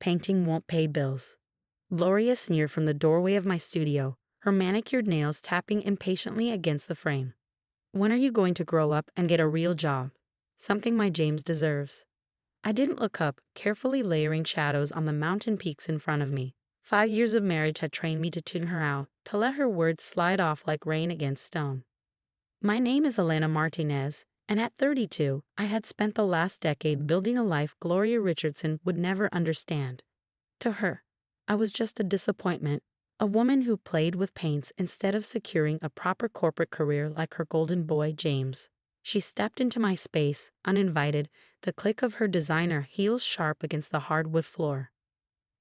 painting won't pay bills. Gloria sneered from the doorway of my studio, her manicured nails tapping impatiently against the frame. When are you going to grow up and get a real job? Something my James deserves. I didn't look up, carefully layering shadows on the mountain peaks in front of me. 5 years of marriage had trained me to tune her out, to let her words slide off like rain against stone. My name is Elena Martinez, and at 32, I had spent the last decade building a life Gloria Richardson would never understand. To her, I was just a disappointment, a woman who played with paints instead of securing a proper corporate career like her golden boy, James. She stepped into my space, uninvited, the click of her designer heels sharp against the hardwood floor.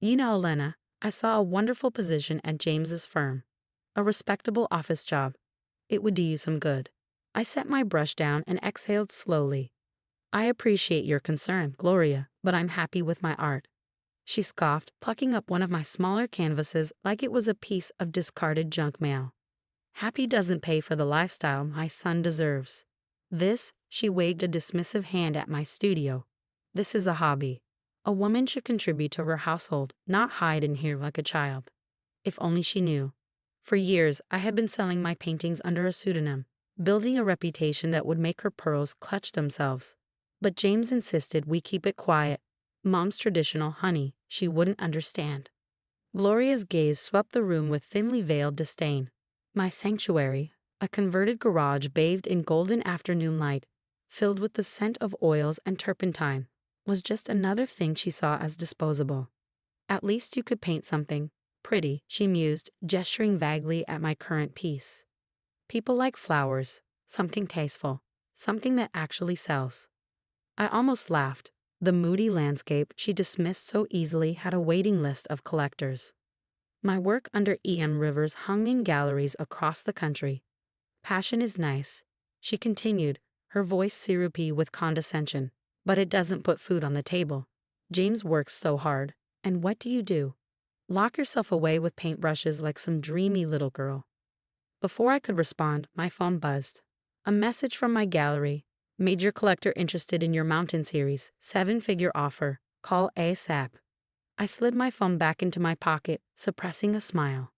You know, Elena, I saw a wonderful position at James's firm. A respectable office job. It would do you some good. I set my brush down and exhaled slowly. I appreciate your concern, Gloria, but I'm happy with my art. She scoffed, plucking up one of my smaller canvases like it was a piece of discarded junk mail. Happy doesn't pay for the lifestyle my son deserves. She waved a dismissive hand at my studio. This is a hobby. A woman should contribute to her household, not hide in here like a child. If only she knew. For years, I had been selling my paintings under a pseudonym, building a reputation that would make her pearls clutch themselves. But James insisted we keep it quiet. Mom's traditional honey, she wouldn't understand. Gloria's gaze swept the room with thinly veiled disdain. My sanctuary, a converted garage bathed in golden afternoon light, filled with the scent of oils and turpentine, was just another thing she saw as disposable. At least you could paint something pretty, she mused, gesturing vaguely at my current piece. People like flowers, something tasteful, something that actually sells. I almost laughed. The moody landscape she dismissed so easily had a waiting list of collectors. My work under E.M. Rivers hung in galleries across the country. Passion is nice, she continued, her voice syrupy with condescension, but it doesn't put food on the table. James works so hard, and what do? Lock yourself away with paintbrushes like some dreamy little girl. Before I could respond, my phone buzzed. A message from my gallery. Major collector interested in your mountain series. 7-figure offer. Call ASAP. I slid my phone back into my pocket, suppressing a smile.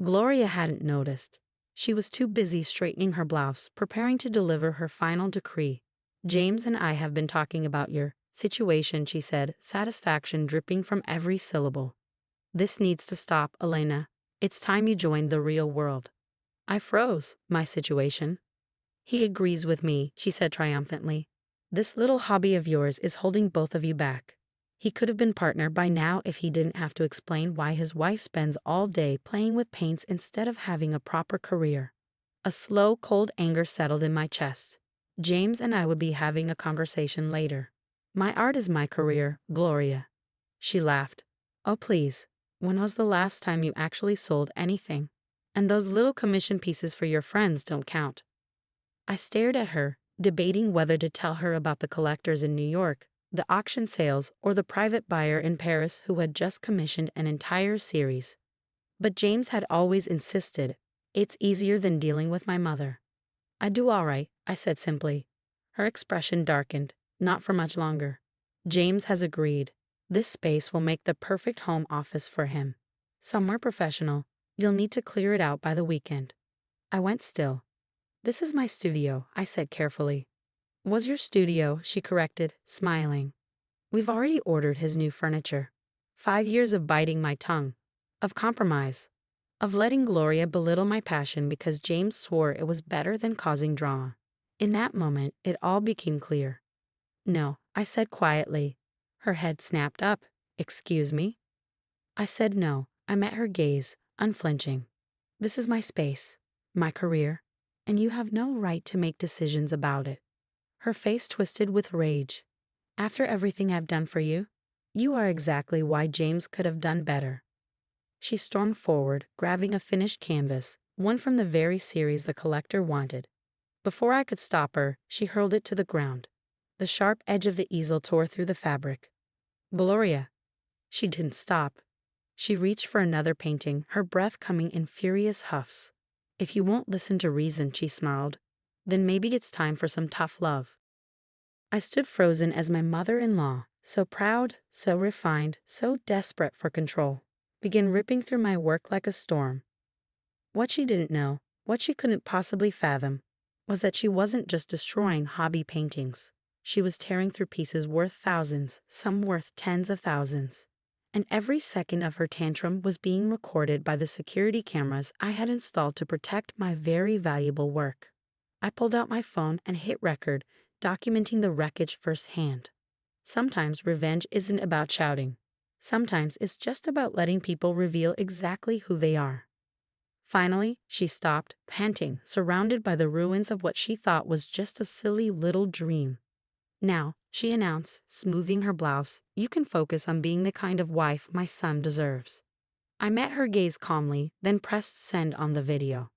Gloria hadn't noticed. She was too busy straightening her blouse, preparing to deliver her final decree. James and I have been talking about your situation, she said, satisfaction dripping from every syllable. This needs to stop, Elena. It's time you joined the real world. I froze. My situation? He agrees with me, she said triumphantly. This little hobby of yours is holding both of you back. He could have been partner by now if he didn't have to explain why his wife spends all day playing with paints instead of having a proper career. A slow, cold anger settled in my chest. James and I would be having a conversation later. My art is my career, Gloria. She laughed. Oh, please. When was the last time you actually sold anything? And those little commission pieces for your friends don't count. I stared at her, debating whether to tell her about the collectors in New York, the auction sales, or the private buyer in Paris who had just commissioned an entire series. But James had always insisted, it's easier than dealing with my mother. I do all right, I said simply. Her expression darkened, not for much longer. James has agreed. This space will make the perfect home office for him. Somewhere professional. You'll need to clear it out by the weekend. I went still. This is my studio, I said carefully. Was your studio, she corrected, smiling. We've already ordered his new furniture. 5 years of biting my tongue, of compromise, of letting Gloria belittle my passion because James swore it was better than causing drama. In that moment, it all became clear. No, I said quietly. Her head snapped up. Excuse me? I said no. I met her gaze, unflinching. This is my space, my career, and you have no right to make decisions about it. Her face twisted with rage. After everything I've done for you, you are exactly why James could have done better. She stormed forward, grabbing a finished canvas, one from the very series the collector wanted. Before I could stop her, she hurled it to the ground. The sharp edge of the easel tore through the fabric. Gloria. She didn't stop. She reached for another painting, her breath coming in furious huffs. If you won't listen to reason, she snarled, then maybe it's time for some tough love. I stood frozen as my mother-in-law, So proud, so refined, so desperate for control. Began ripping through my work like a storm. What she didn't know, what she couldn't possibly fathom, was that she wasn't just destroying hobby paintings. She was tearing through pieces worth thousands, some worth tens of thousands. And every second of her tantrum was being recorded by the security cameras I had installed to protect my very valuable work. I pulled out my phone and hit record, documenting the wreckage firsthand. Sometimes revenge isn't about shouting. Sometimes it's just about letting people reveal exactly who they are. Finally, she stopped, panting, surrounded by the ruins of what she thought was just a silly little dream. Now, she announced, smoothing her blouse, you can focus on being the kind of wife my son deserves. I met her gaze calmly, then pressed send on the video.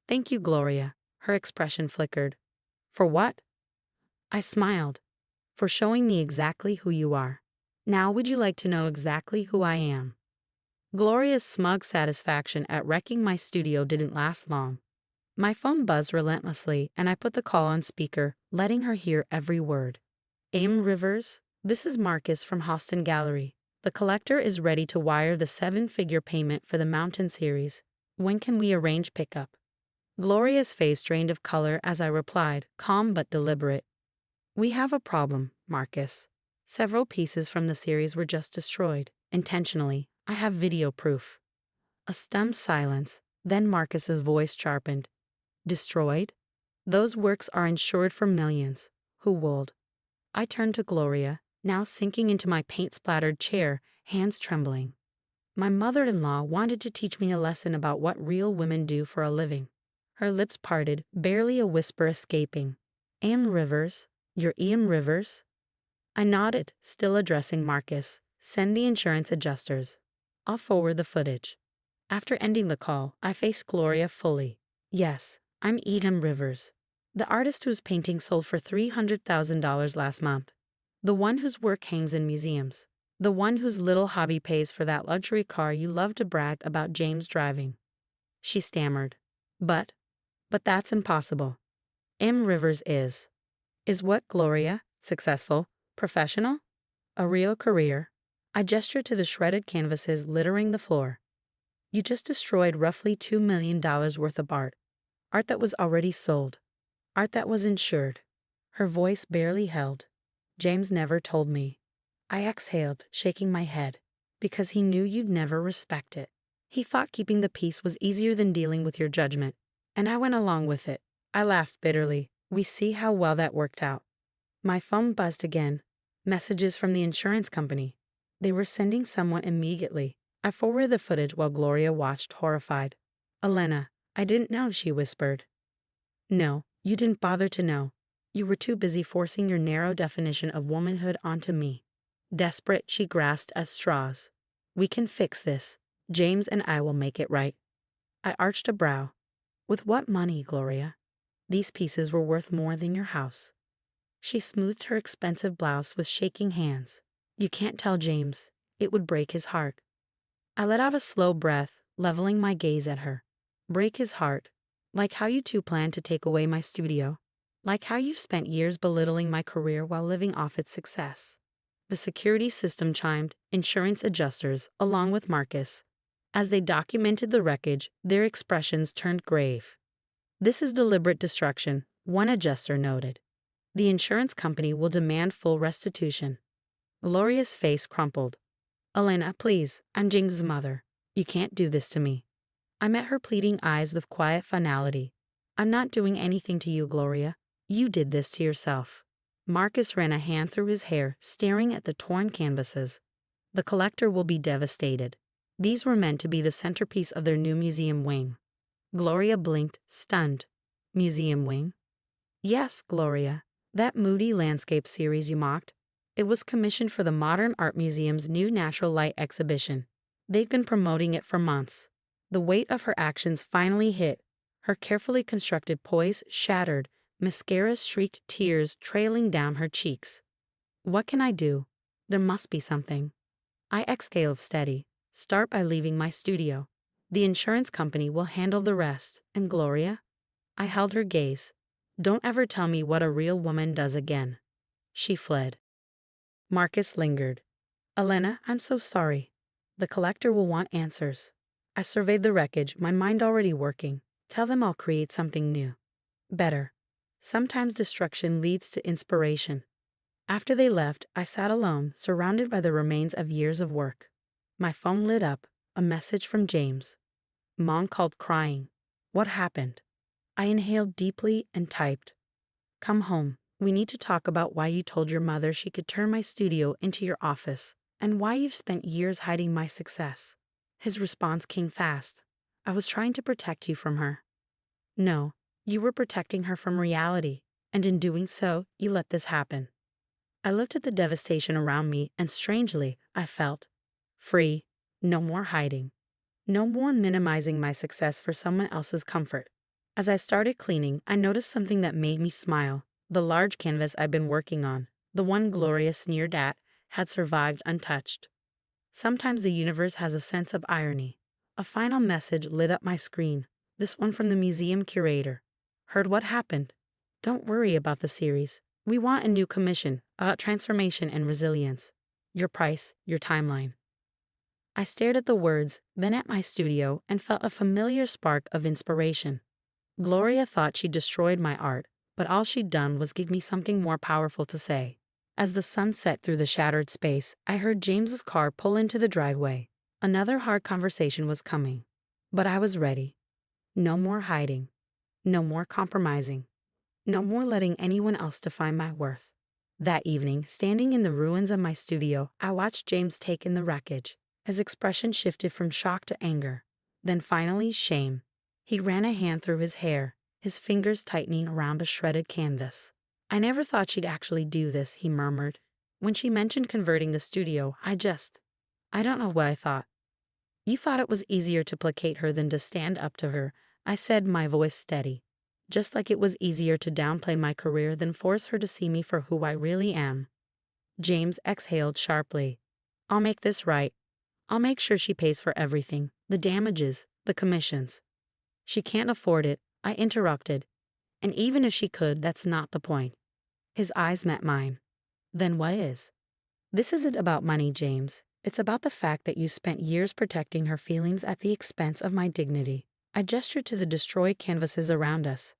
Thank you, Gloria. Her expression flickered. For what? I smiled. For showing me exactly who you are. Now would you like to know exactly who I am? Gloria's smug satisfaction at wrecking my studio didn't last long. My phone buzzed relentlessly, and I put the call on speaker, letting her hear every word. Aim Rivers, this is Marcus from Hostin Gallery. The collector is ready to wire the 7-figure payment for the Mountain series. When can we arrange pickup? Gloria's face drained of color as I replied, calm but deliberate. We have a problem, Marcus. Several pieces from the series were just destroyed, intentionally. I have video proof. A stunned silence, then Marcus's voice sharpened. Destroyed? Those works are insured for millions. Who would? I turned to Gloria, now sinking into my paint-splattered chair, hands trembling. My mother-in-law wanted to teach me a lesson about what real women do for a living. Her lips parted, barely a whisper escaping. Am Rivers? You're Ian Rivers? I nodded, still addressing Marcus. Send the insurance adjusters. I'll forward the footage. After ending the call, I faced Gloria fully. Yes, I'm Ian Rivers. The artist whose painting sold for $300,000 last month. The one whose work hangs in museums. The one whose little hobby pays for that luxury car you love to brag about James driving. She stammered. But that's impossible. M. Rivers is. Is what, Gloria? Successful? Professional? A real career? I gestured to the shredded canvases littering the floor. You just destroyed roughly $2 million worth of art. Art that was already sold. Art that was insured. Her voice barely held. James never told me. I exhaled, shaking my head, because he knew you'd never respect it. He thought keeping the peace was easier than dealing with your judgment, and I went along with it. I laughed bitterly. We see how well that worked out. My phone buzzed again. Messages from the insurance company. They were sending someone immediately. I forwarded the footage while Gloria watched, horrified. Elena, I didn't know, she whispered. No, you didn't bother to know. You were too busy forcing your narrow definition of womanhood onto me. Desperate, she grasped at straws. We can fix this. James and I will make it right. I arched a brow. With what money, Gloria? These pieces were worth more than your house. She smoothed her expensive blouse with shaking hands. You can't tell James. It would break his heart. I let out a slow breath, leveling my gaze at her. Break his heart. Like how you two planned to take away my studio. Like how you've spent years belittling my career while living off its success. The security system chimed, insurance adjusters, along with Marcus. As they documented the wreckage, their expressions turned grave. This is deliberate destruction, one adjuster noted. The insurance company will demand full restitution. Gloria's face crumpled. Elena, please, I'm James's mother. You can't do this to me. I met her pleading eyes with quiet finality. I'm not doing anything to you, Gloria. You did this to yourself. Marcus ran a hand through his hair, staring at the torn canvases. The collector will be devastated. These were meant to be the centerpiece of their new museum wing. Gloria blinked, stunned. Museum wing? Yes, Gloria. That moody landscape series you mocked. It was commissioned for the Modern Art Museum's new Natural Light exhibition. They've been promoting it for months. The weight of her actions finally hit. Her carefully constructed poise shattered, mascara streaked tears trailing down her cheeks. What can I do? There must be something. I exhaled steady. Start by leaving my studio. The insurance company will handle the rest. And Gloria? I held her gaze. Don't ever tell me what a real woman does again. She fled. Marcus lingered. Elena, I'm so sorry. The collector will want answers. I surveyed the wreckage, my mind already working. Tell them I'll create something new. Better. Sometimes destruction leads to inspiration. After they left, I sat alone, surrounded by the remains of years of work. My phone lit up, a message from James. Mom called crying. What happened? I inhaled deeply and typed. Come home. We need to talk about why you told your mother she could turn my studio into your office, and why you've spent years hiding my success. His response came fast. I was trying to protect you from her. No, you were protecting her from reality, and in doing so, you let this happen. I looked at the devastation around me, and strangely, I felt free. No more hiding. No more minimizing my success for someone else's comfort. As I started cleaning, I noticed something that made me smile. The large canvas I'd been working on, the one Gloria sneered at, had survived untouched. Sometimes the universe has a sense of irony. A final message lit up my screen, this one from the museum curator. Heard what happened? Don't worry about the series. We want a new commission, transformation and resilience. Your price, your timeline. I stared at the words, then at my studio, and felt a familiar spark of inspiration. Gloria thought she'd destroyed my art, but all she'd done was give me something more powerful to say. As the sun set through the shattered space, I heard James's car pull into the driveway. Another hard conversation was coming. But I was ready. No more hiding. No more compromising. No more letting anyone else define my worth. That evening, standing in the ruins of my studio, I watched James take in the wreckage. His expression shifted from shock to anger, then finally shame. He ran a hand through his hair, his fingers tightening around a shredded canvas. I never thought she'd actually do this, he murmured. When she mentioned converting the studio, I don't know what I thought. You thought it was easier to placate her than to stand up to her, I said, my voice steady. Just like it was easier to downplay my career than force her to see me for who I really am. James exhaled sharply. I'll make this right. I'll make sure she pays for everything, the damages, the commissions. She can't afford it, I interrupted. And even if she could, that's not the point. His eyes met mine. Then what is? This isn't about money, James. It's about the fact that you spent years protecting her feelings at the expense of my dignity. I gestured to the destroyed canvases around us.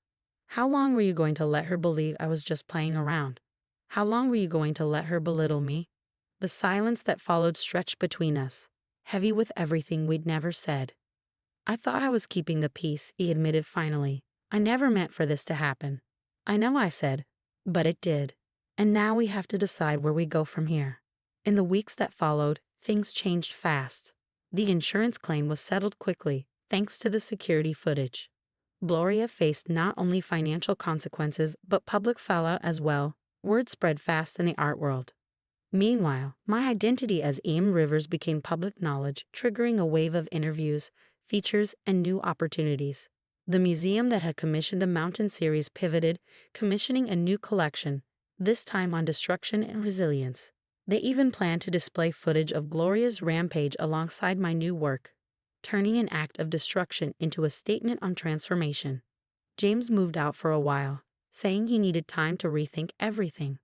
How long were you going to let her believe I was just playing around? How long were you going to let her belittle me? The silence that followed stretched between us, heavy with everything we'd never said. I thought I was keeping the peace, he admitted finally. I never meant for this to happen. I know, I said, but it did. And now we have to decide where we go from here. In the weeks that followed, things changed fast. The insurance claim was settled quickly, thanks to the security footage. Gloria faced not only financial consequences, but public fallout as well. Word spread fast in the art world. Meanwhile, my identity as Em Rivers became public knowledge, triggering a wave of interviews, features, and new opportunities. The museum that had commissioned the Mountain series pivoted, commissioning a new collection, this time on destruction and resilience. They even planned to display footage of Gloria's rampage alongside my new work, turning an act of destruction into a statement on transformation. James moved out for a while, saying he needed time to rethink everything.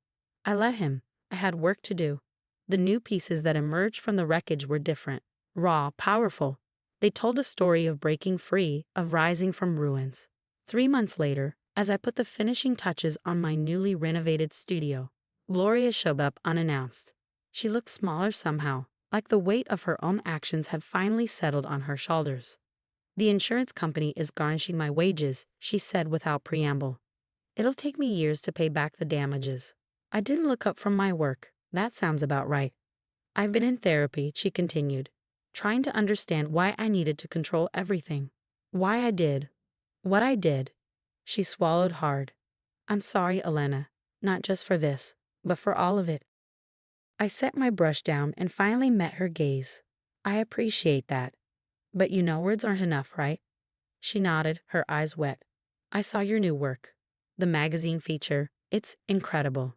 I let him. I had work to do. The new pieces that emerged from the wreckage were different, raw, powerful. They told a story of breaking free, of rising from ruins. 3 months later, as I put the finishing touches on my newly renovated studio, Gloria showed up unannounced. She looked smaller somehow, like the weight of her own actions had finally settled on her shoulders. The insurance company is garnishing my wages, she said without preamble. It'll take me years to pay back the damages. I didn't look up from my work. That sounds about right. I've been in therapy, she continued, trying to understand why I needed to control everything. Why I did what I did. She swallowed hard. I'm sorry, Elena, not just for this, but for all of it. I set my brush down and finally met her gaze. I appreciate that. But you know words aren't enough, right? She nodded, her eyes wet. I saw your new work. The magazine feature. It's incredible.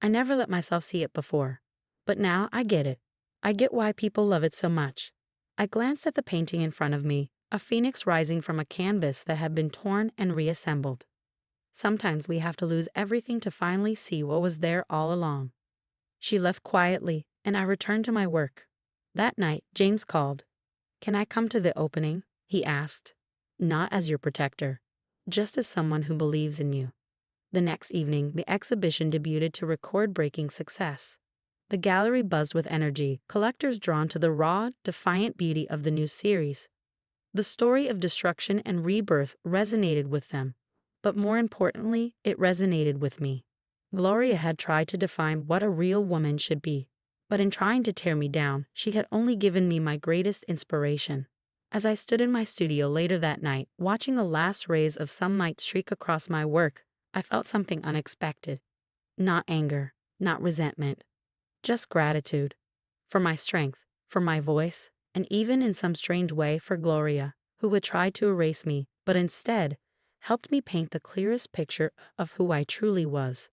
I never let myself see it before. But now I get it. I get why people love it so much. I glanced at the painting in front of me, a phoenix rising from a canvas that had been torn and reassembled. Sometimes we have to lose everything to finally see what was there all along. She left quietly, and I returned to my work. That night, James called. "Can I come to the opening?" he asked. "Not as your protector, just as someone who believes in you." The next evening, the exhibition debuted to record-breaking success. The gallery buzzed with energy, collectors drawn to the raw, defiant beauty of the new series. The story of destruction and rebirth resonated with them, but more importantly, it resonated with me. Gloria had tried to define what a real woman should be, but in trying to tear me down, she had only given me my greatest inspiration. As I stood in my studio later that night, watching the last rays of sunlight streak across my work, I felt something unexpected. Not anger, not resentment, just gratitude. For my strength, for my voice, and even in some strange way for Gloria, who had tried to erase me, but instead helped me paint the clearest picture of who I truly was.